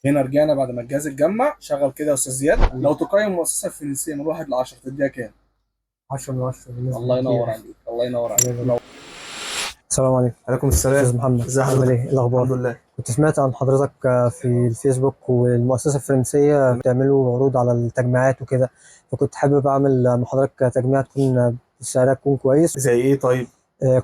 هنا رجعنا بعد ما الجهاز اتجمع. شغل كده يا استاذ زياد. لو تقيم المؤسسه الفرنسيه من 1 ل 10 تديها كام؟ 10 من 10 بالنسبة الله ينور كبيرة. عليك، الله ينور عليك. السلام عليكم. عليكم السلام. أستاذ محمد، ازي عامل حضرتك؟ إيه؟ إيه الأخبار؟ الحمد لله. كنت سمعت عن حضرتك في الفيسبوك والمؤسسة الفرنسية تمام. بتعملوا عروض على التجميعات وكده، فكنت حابب أعمل مع حضرتك تجميع تكون سعرها يكون كويس. زي ايه طيب؟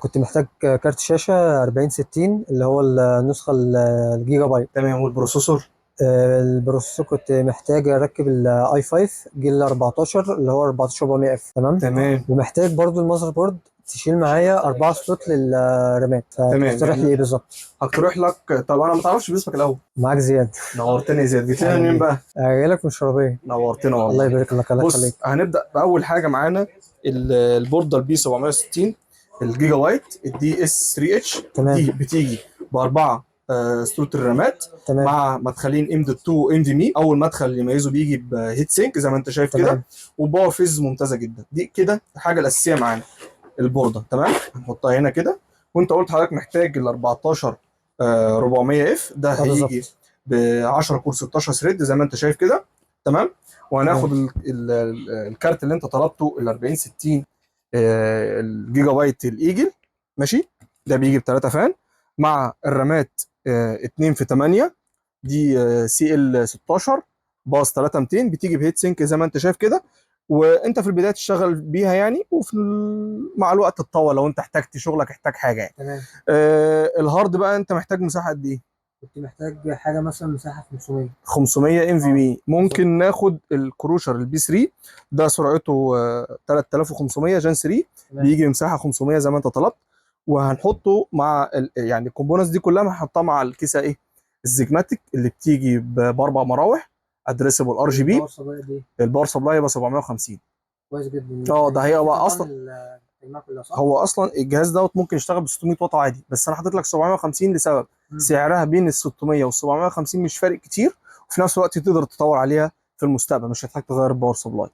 كنت محتاج كارت شاشة 4060 اللي هو النسخة الجيجا بايت. تمام، والبروسيسور؟ البروسيسور كنت محتاج اركب الاي 5 جيل 14 اللي هو 14400 اف. تمام. تمام ومحتاج برضو المذر بورد تشيل معايا 4 سلوت للرامات، تمام. فتقترح لي ايه بالظبط؟ هقترح لك. طب انا ما تعرفش باسمك الاول؟ معاك زياد. نورتني يا زياد. جيت لنا منين بقى؟ جاي لك من الشرابيه. نورتنا الله والله. يبارك لك، الله يخليك. بص، هنبدا باول حاجه معانا البورده البي 760 الجيجا بايت الدي اس 3 اتش. تمام. دي بتيجي باربعه سلوت الرامات تمام. مع مدخلين ام دوت 2 ام دي مي. اول مدخل يميزه بيجي بهيت سينك زي ما انت شايف كده، تمام. وباور فيز ممتازه جدا. دي كده الحاجه الاساسيه معانا البورده. تمام، هنحطها هنا كده. وانت قلت حضرتك محتاج ال 14 400 اف. ده هيجي ب 10 كور 16 ثريد زي ما انت شايف كده. تمام. وهناخد الكارت اللي انت طلبته ال 4060 الجيجا بايت الايجل. ماشي. ده بيجي ب 3 فان مع الرامات 2 في 8. دي سي ال 16 باص 3200. بتيجي بهيت سينك زي ما انت شايف كده. وانت في البدايه تشتغل بيها يعني، مع الوقت تتطور لو انت احتجت شغلك احتاج حاجه يعني. تمام. الهارد بقى انت محتاج مساحه قد ايه؟ كنت محتاج حاجه مثلا مساحه 500. 500 ام في بي. ممكن ناخد الكروشر البي 3. ده سرعته 3500 جان 3. تمام. بيجي بمساحه 500 زي ما انت طلبت. وهنحطه مع يعني الكومبوننتس دي كلها هنحطها مع الكيسه ايه الزجماتيك اللي بتيجي باربع مراوح ادريسبل ار جي بي. الباور سبلاي يبقى 750. كويس جدا. ده هي بقى اصلا التجميع كلها صح؟ هو اصلا الجهاز دوت ممكن يشتغل ب 600 واط عادي، بس انا حاطط لك 750 لسبب سعرها بين ال 600 وال 750 مش فارق كتير، وفي نفس الوقت تقدر تطور عليها في المستقبل، مش هتحتاج تغير الباور سبلاي.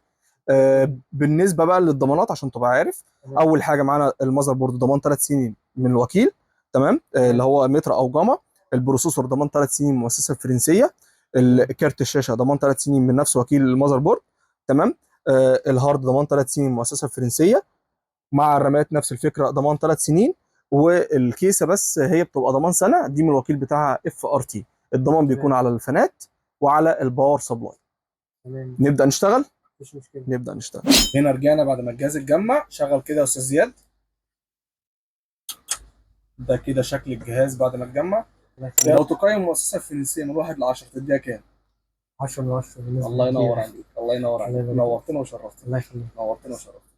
بالنسبه بقى للضمانات عشان تبقى عارف، اول حاجه معانا المذر بورد ضمان 3 سنين من الوكيل. تمام. اللي هو متر او جاما. البروسيسور ضمان 3 سنين من المؤسسه الفرنسيه. كارت الشاشه ضمان 3 سنين من نفس وكيل المذر بورد. تمام. الهارد ضمان 3 سنين من المؤسسه الفرنسيه. مع الرامات نفس الفكره ضمان 3 سنين. والكيسه بس هي بتبقى ضمان سنه، دي من الوكيل بتاعها اف ار تي. الضمان بيكون على الفانات وعلى الباور سبلاي. تمام. نبدا نشتغل. مفيش مشكله. نبدا نشتغل. هنا رجعنا بعد ما الجهاز اتجمع. شغل كده يا استاذ زياد. ده كده شكل الجهاز بعد ما اتجمع. لو تقيم المؤسسه الفرنسيه من 1 ل 10 تديها كام؟ 10 من 10 بالنسبه الله ينور كبيرة. عليك، الله ينور عليك. نورتنا وشرفتنا. الله يخليك. نورتنا وشرفتنا.